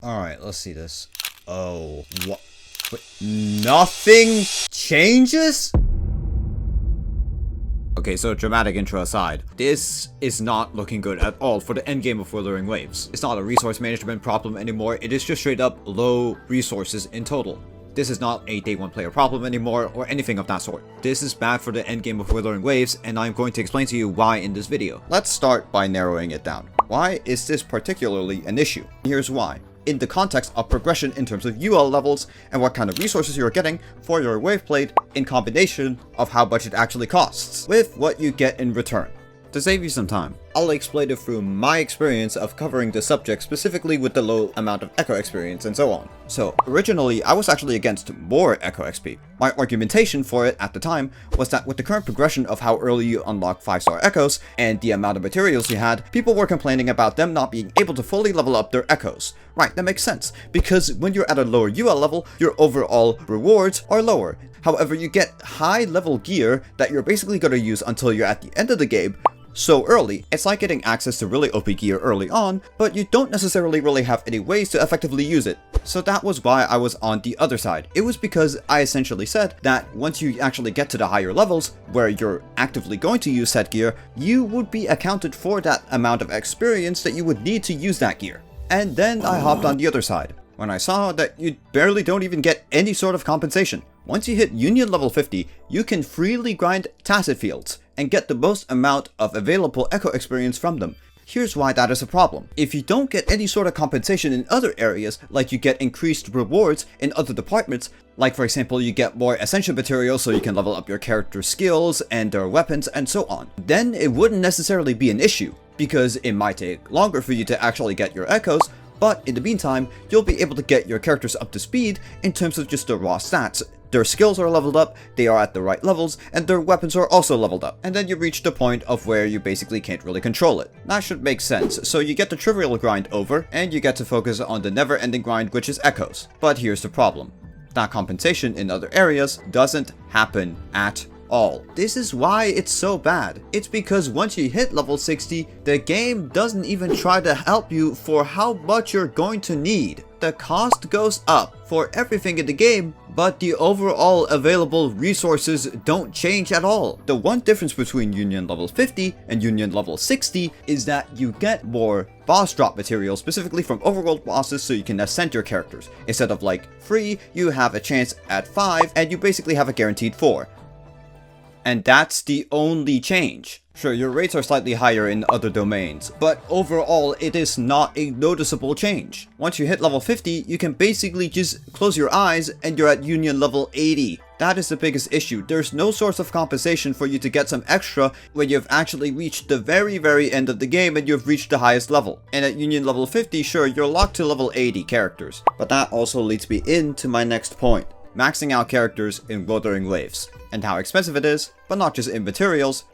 Alright, let's see this. Oh, what? Wait, nothing changes? Okay, so dramatic intro aside, this is not looking good at all for the endgame of Wuthering Waves. It's not a resource management problem anymore, it is just straight up low resources in total. This is not a day one player problem anymore or anything of that sort. This is bad for the endgame of Wuthering Waves, and I'm going to explain to you why in this video. Let's start by narrowing it down. Why is this particularly an issue? Here's why. In the context of progression in terms of UL levels and what kind of resources you're getting for your wave plate in combination of how much it actually costs with what you get in return. To save you some time, I'll explain it through my experience of covering the subject specifically with the low amount of Echo experience and so on. So originally I was actually against more Echo XP. My argumentation for it at the time was that with the current progression of how early you unlock 5-star Echoes and the amount of materials you had, people were complaining about them not being able to fully level up their Echoes. Right, that makes sense, because when you're at a lower UL level, your overall rewards are lower. However, you get high level gear that you're basically going to use until you're at the end of the game, so early. It's like getting access to really OP gear early on, but you don't necessarily really have any ways to effectively use it. So that was why I was on the other side. It was because I essentially said that once you actually get to the higher levels, where you're actively going to use said gear, you would be accounted for that amount of experience that you would need to use that gear. And then I hopped on the other side, when I saw that you barely don't even get any sort of compensation. Once you hit Union level 50, you can freely grind tacit fields and get the most amount of available Echo experience from them. Here's why that is a problem. If you don't get any sort of compensation in other areas, like you get increased rewards in other departments, like for example you get more Ascension materials so you can level up your character's skills and their weapons and so on, then it wouldn't necessarily be an issue, because it might take longer for you to actually get your Echoes, but in the meantime, you'll be able to get your characters up to speed in terms of just the raw stats. Their skills are leveled up, they are at the right levels, and their weapons are also leveled up. And then you reach the point of where you basically can't really control it. That should make sense, so you get the trivial grind over, and you get to focus on the never-ending grind, which is Echoes. But here's the problem. That compensation in other areas doesn't happen at all. This is why it's so bad. It's because once you hit level 60, the game doesn't even try to help you for how much you're going to need. The cost goes up for everything in the game, but the overall available resources don't change at all. The one difference between Union level 50 and Union level 60 is that you get more boss drop materials, specifically from overworld bosses, so you can ascend your characters. Instead of like free, you have a chance at 5 and you basically have a guaranteed 4. And that's the only change. Sure, your rates are slightly higher in other domains, but overall it is not a noticeable change. Once you hit level 50, you can basically just close your eyes and you're at Union level 80. That is the biggest issue. There's no source of compensation for you to get some extra when you've actually reached the very end of the game and you've reached the highest level. And at Union level 50, sure, you're locked to level 80 characters. But that also leads me into my next point. Maxing out characters in Wuthering Waves, and how expensive it is, but not just in materials,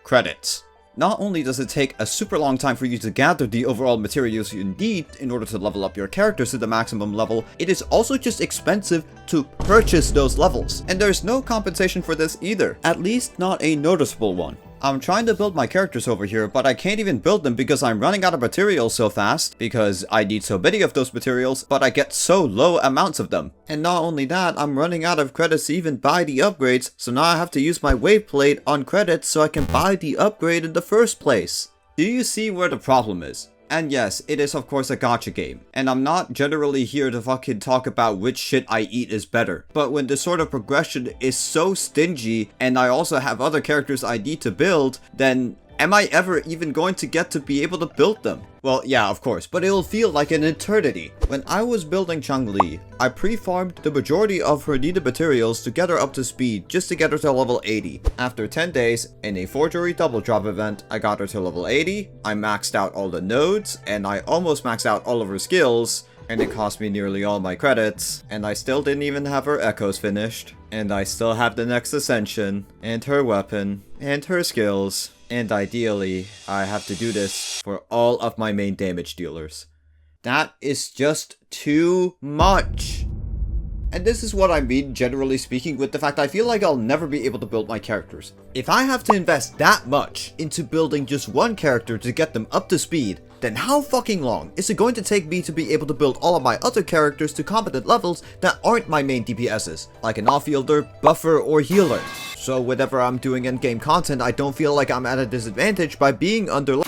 credits. Not only does it take a super long time for you to gather the overall materials you need in order to level up your characters to the maximum level, it is also just expensive to purchase those levels. And there's no compensation for this either, at least not a noticeable one. I'm trying to build my characters over here, but I can't even build them because I'm running out of materials so fast, because I need so many of those materials, but I get so low amounts of them. And not only that, I'm running out of credits to even buy the upgrades, so now I have to use my wave plate on credits so I can buy the upgrade in the first place. Do you see where the problem is? And yes, it is of course a gacha game, and I'm not generally here to fucking talk about which shit I eat is better, but when this sort of progression is so stingy, and I also have other characters I need to build, then am I ever even going to get to be able to build them? Well, yeah, of course, but it'll feel like an eternity. When I was building Chang-Li, I pre-farmed the majority of her needed materials to get her up to speed, just to get her to level 80. After 10 days, in a forgery double drop event, I got her to level 80, I maxed out all the nodes, and I almost maxed out all of her skills, and it cost me nearly all my credits, and I still didn't even have her Echoes finished, and I still have the next Ascension, and her weapon, and her skills. And ideally, I have to do this for all of my main damage dealers. That is just too much. And this is what I mean, generally speaking, with the fact I feel like I'll never be able to build my characters. If I have to invest that much into building just one character to get them up to speed, then how fucking long is it going to take me to be able to build all of my other characters to competent levels that aren't my main DPSs, like an off-fielder, buffer, or healer? So whenever I'm doing endgame content, I don't feel like I'm at a disadvantage by being under.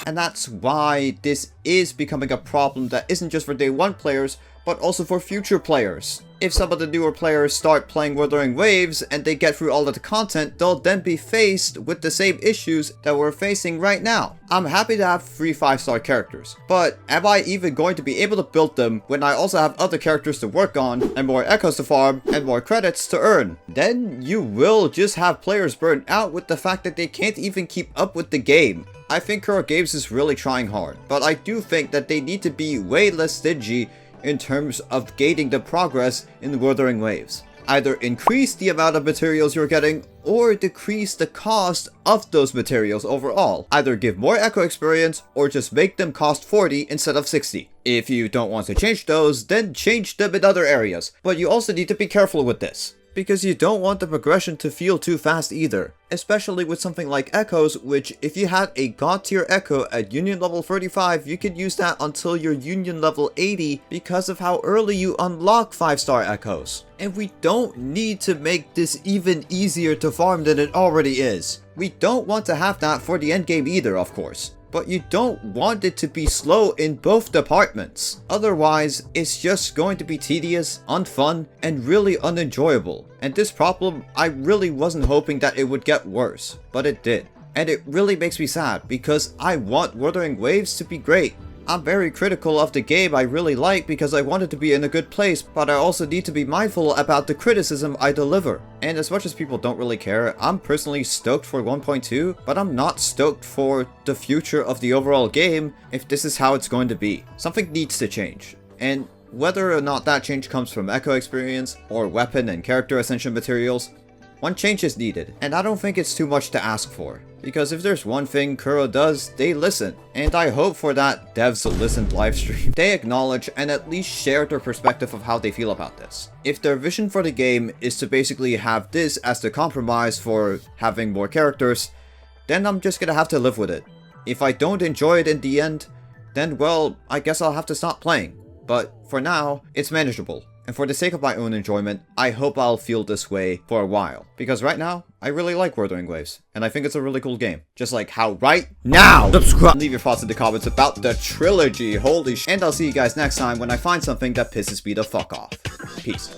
And that's why this is becoming a problem that isn't just for day 1 players, but also for future players. If some of the newer players start playing Wuthering Waves and they get through all of the content, they'll then be faced with the same issues that we're facing right now. I'm happy to have 3 5-star characters, but am I even going to be able to build them when I also have other characters to work on, and more echoes to farm, and more credits to earn? Then you will just have players burnt out with the fact that they can't even keep up with the game. I think Kuro Games is really trying hard, but I do think that they need to be way less stingy in terms of gating the progress in Wuthering Waves. Either increase the amount of materials you're getting, or decrease the cost of those materials overall. Either give more echo experience, or just make them cost 40 instead of 60. If you don't want to change those, then change them in other areas. But you also need to be careful with this, because you don't want the progression to feel too fast either. Especially with something like echoes, which if you had a god tier echo at union level 35, you could use that until you're union level 80 because of how early you unlock 5-star echoes. And we don't need to make this even easier to farm than it already is. We don't want to have that for the endgame either, of course. But you don't want it to be slow in both departments. Otherwise, it's just going to be tedious, unfun, and really unenjoyable. And this problem, I really wasn't hoping that it would get worse, but it did. And it really makes me sad because I want Wuthering Waves to be great. I'm very critical of the game I really like because I want it to be in a good place, but I also need to be mindful about the criticism I deliver. And as much as people don't really care, I'm personally stoked for 1.2, but I'm not stoked for the future of the overall game if this is how it's going to be. Something needs to change. And whether or not that change comes from echo experience or weapon and character ascension materials, one change is needed, and I don't think it's too much to ask for. Because if there's one thing Kuro does, they listen. And I hope for that devs listened livestream, they acknowledge and at least share their perspective of how they feel about this. If their vision for the game is to basically have this as the compromise for having more characters, then I'm just gonna have to live with it. If I don't enjoy it in the end, then well, I guess I'll have to stop playing. But for now, it's manageable. And for the sake of my own enjoyment, I hope I'll feel this way for a while. Because right now, I really like Wuthering Waves, and I think it's a really cool game. Just like how right now, subscribe! Leave your thoughts in the comments about the trilogy, holy sh**. And I'll see you guys next time when I find something that pisses me the fuck off. Peace.